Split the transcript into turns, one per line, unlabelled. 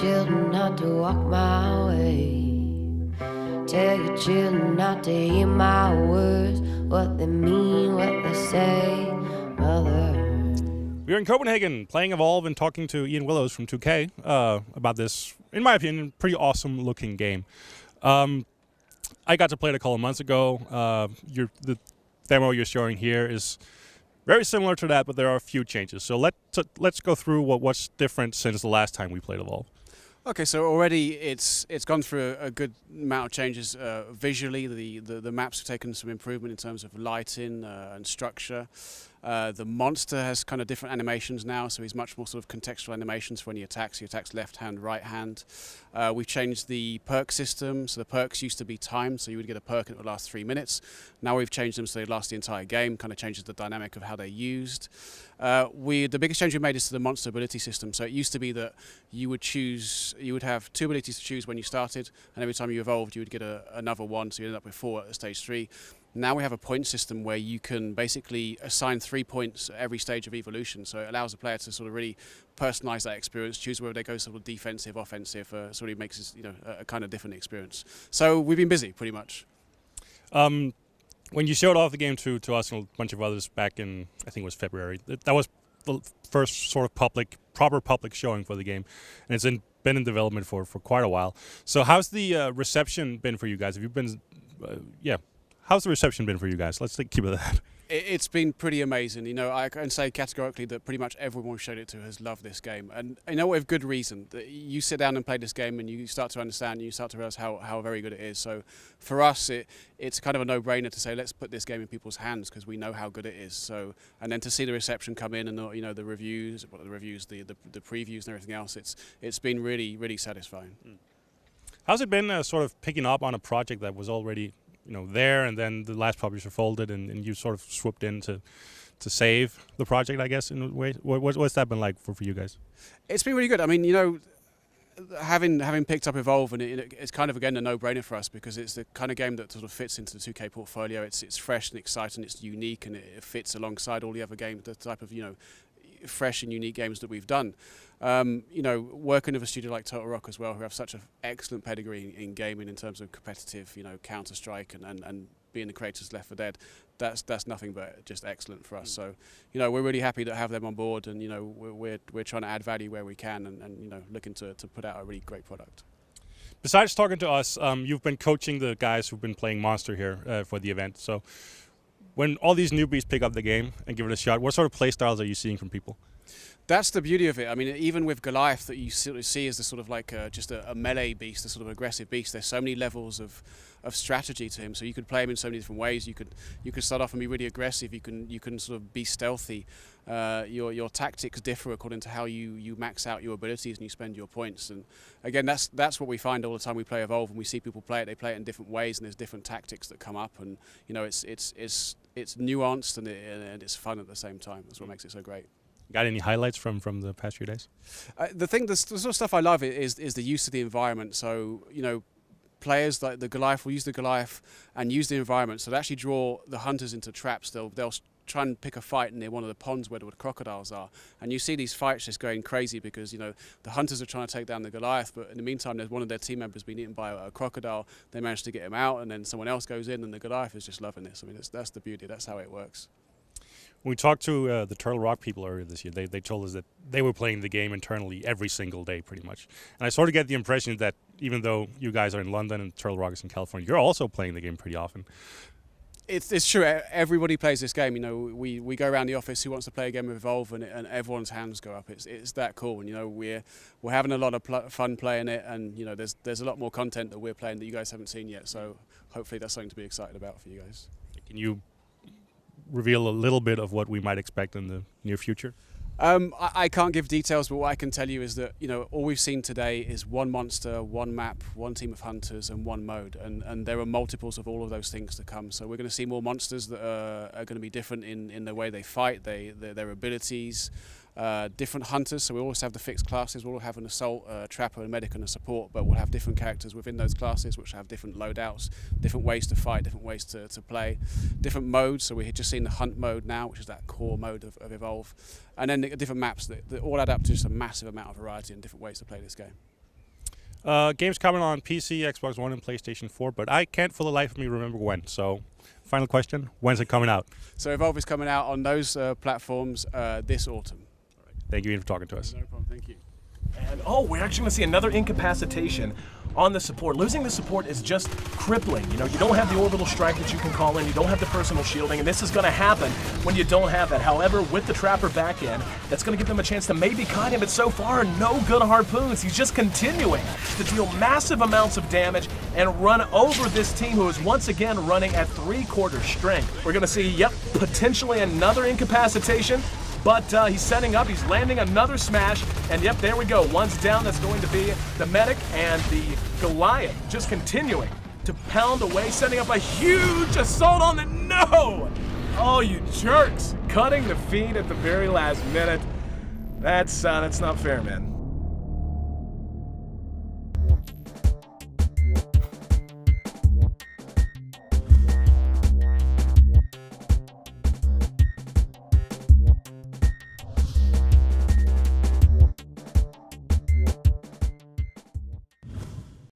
children not to walk my way. Tell your children not to hear my words, what they mean, what they say, mother.
We're in Copenhagen playing Evolve and talking to Iain Willows from 2K about this, in my opinion, pretty awesome looking game. I got to play it a couple of months ago. The demo you're showing here is very similar to that, but there are a few changes. So let's go through what's different since the last time we played Evolve.
Okay, so already it's gone through a good amount of changes visually. The maps have taken some improvement in terms of lighting and structure. The monster has kind of different animations now, so he's much more sort of contextual animations for when he attacks. He attacks left hand, right hand. We've changed the perk system, so the perks used to be timed, so you would get a perk and it would last 3 minutes. Now we've changed them so they last the entire game, kind of changes the dynamic of how they're used. The biggest change we made is to the monster ability system. So it used to be that you would have 2 abilities to choose when you started, and every time you evolved you would get another one, so you end up with 4 at stage 3. Now we have a point system where you can basically assign 3 points at every stage of evolution. So it allows the player to sort of really personalize that experience, choose whether they go sort of defensive, offensive, sort of makes it, a kind of different experience. So we've been busy pretty much.
When you showed off the game to us and a bunch of others back in, I think it was February, that was the first sort of proper public showing for the game, and it's been in development for quite a while. So how's the reception been for you guys? Have you been, how's the reception been for you guys? Let's keep it at that.
It's been pretty amazing. I can say categorically that pretty much everyone we've showed it to has loved this game, and with good reason. You sit down and play this game and you start to understand, and you start to realize how very good it is. So for us, it's kind of a no-brainer to say let's put this game in people's hands because we know how good it is. So, and then to see the reception come in and the reviews, the previews and everything else, it's been really satisfying.
How's it been sort of picking up on a project that was already there, and then the last publisher folded, and you sort of swooped in to save the project, I guess, in a way? What's that been like for you guys?
It's been really good. I mean, having picked up Evolve, and it's kind of, again, a no-brainer for us because it's the kind of game that sort of fits into the 2K portfolio. It's fresh and exciting, it's unique, and it fits alongside all the other games, the type of, fresh and unique games that we've done. Working with a studio like Total Rock as well, who have such an excellent pedigree in gaming in terms of competitive, Counter-Strike and being the creators of Left 4 Dead, that's nothing but just excellent for us. So, we're really happy to have them on board, and we're trying to add value where we can, and looking to put out a really great product.
Besides talking to us, you've been coaching the guys who've been playing Monster here for the event. So when all these newbies pick up the game and give it a shot, what sort of play styles are you seeing from people?
That's the beauty of it. I mean, even with Goliath, that you sort of see as the sort of like just a melee beast, a sort of aggressive beast. There's so many levels of strategy to him. So you could play him in so many different ways. You could start off and be really aggressive. You can sort of be stealthy. Your tactics differ according to how you max out your abilities and you spend your points. And again, that's what we find all the time we play Evolve, and we see people play it. They play it in different ways, and there's different tactics that come up. And it's nuanced and it's fun at the same time. That's what makes it so great.
Got any highlights from the past few days?
The sort of stuff I love is the use of the environment. So, players like the Goliath will use the Goliath and use the environment. So they actually draw the hunters into traps. They'll try and pick a fight near one of the ponds where the crocodiles are. And you see these fights just going crazy because, the hunters are trying to take down the Goliath, but in the meantime, there's one of their team members being eaten by a crocodile. They manage to get him out, and then someone else goes in, and the Goliath is just loving this. I mean, that's the beauty. That's how it works.
When we talked to the Turtle Rock people earlier this year, they told us that they were playing the game internally every single day, pretty much. And I sort of get the impression that even though you guys are in London and Turtle Rock is in California, you're also playing the game pretty often.
It's true. Everybody plays this game. We go around the office. Who wants to play a game of Evolve, and everyone's hands go up. It's that cool. And we're having a lot of fun playing it, and there's a lot more content that we're playing that you guys haven't seen yet. So hopefully that's something to be excited about for you guys.
Can you reveal a little bit of what we might expect in the near future?
I can't give details, but what I can tell you is that, you know, all we've seen today is one monster, one map, one team of hunters, and one mode, and there are multiples of all of those things to come. So we're going to see more monsters that are going to be different in the way they fight, their abilities. Different hunters, so we always have the fixed classes. We'll have an assault, trapper, a medic, and a support, but we'll have different characters within those classes which have different loadouts, different ways to fight, different ways to play, different modes. So we've just seen the hunt mode now, which is that core mode of Evolve, and then the different maps that all add up to just a massive amount of variety and different ways to play this game.
Game's coming on PC, Xbox One, and PlayStation 4, but I can't for the life of me remember when. So, final question, when's it coming out?
So Evolve is coming out on those platforms this autumn.
Thank you, Ian, for talking to us.
No problem, thank you.
And we're actually going to see another incapacitation on the support. Losing the support is just crippling. You know, you don't have the orbital strike that you can call in, you don't have the personal shielding, and this is going to happen when you don't have that. However, with the Trapper back in, that's going to give them a chance to maybe cut him, but so far, no good harpoons. He's just continuing to deal massive amounts of damage and run over this team who is once again running at 3/4 strength. We're going to see, yep, potentially another incapacitation. But he's setting up, he's landing another smash, and yep, there we go. One's down, that's going to be the medic, and the Goliath just continuing to pound away, setting up a huge assault on the, no! Oh, you jerks! Cutting the feed at the very last minute. That's not fair, man.